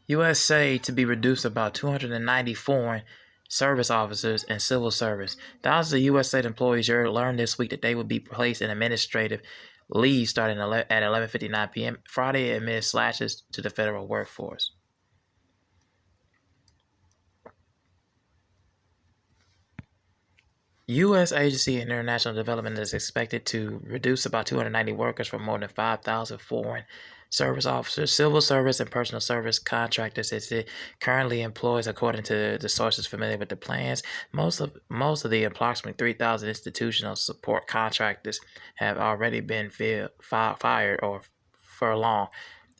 USAID to be reduced about 290 foreign service officers and civil service. Thousands of USAID employees learned this week that they would be placed in administrative leave starting at 11:59 p.m. Friday amid slashes to the federal workforce. U.S. Agency of International Development is expected to reduce about 290 workers from more than 5,000 foreign service officers, civil service, and personal service contractors as it currently employs, according to the sources familiar with the plans. Most of the approximately 3,000 institutional support contractors have already been fired or furloughed,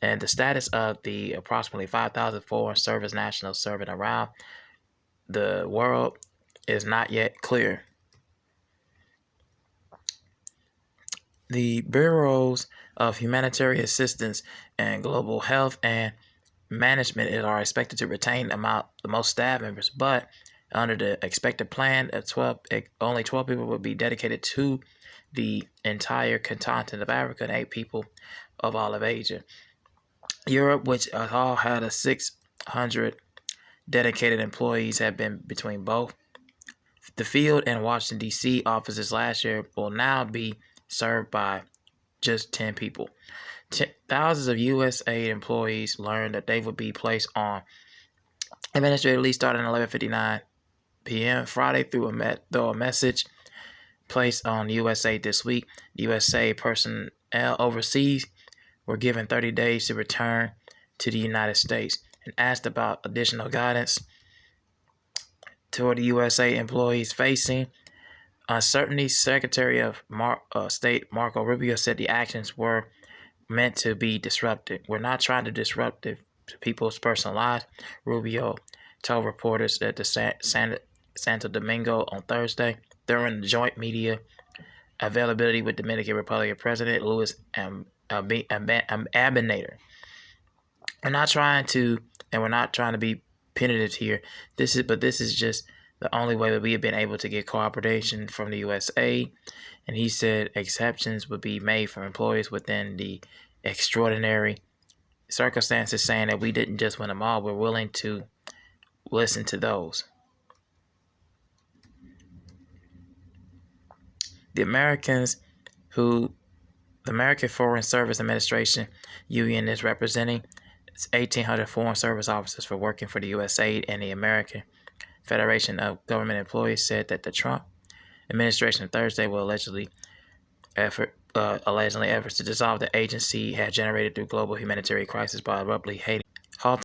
and the status of the approximately 5,000 foreign service nationals serving around the world is not yet clear. The Bureaus of Humanitarian Assistance and Global Health and Management are expected to retain the most staff members, but under the expected plan, only 12 people will be dedicated to the entire continent of Africa and 8 people of all of Asia. Europe, which all had a 600 dedicated employees, have been between both the field and Washington, D.C. offices last year, will now be served by just 10 people. Thousands of USAID employees learned that they would be placed on administrative leave starting at 11:59 p.m. Friday through a message placed on USAID this week. USAID personnel overseas were given 30 days to return to the United States and asked about additional guidance toward the USAID employees facing uncertainty. Secretary of State Marco Rubio said the actions were meant to be disruptive. We're not trying to disrupt people's personal lives, Rubio told reporters at the Santo Domingo on Thursday during the joint media availability with Dominican Republic President Luis Abinader. We're not trying to be punitive here. This is just the only way that we have been able to get cooperation from the USA. And he said exceptions would be made for employees within the extraordinary circumstances, saying that we didn't just win them all. We're willing to listen to those. The American Foreign Service Administration Union is representing 1,800 foreign service officers for working for the USAID, and the American Federation of Government Employees said that the Trump administration Thursday will allegedly efforts to dissolve the agency had generated through global humanitarian crisis by abruptly hating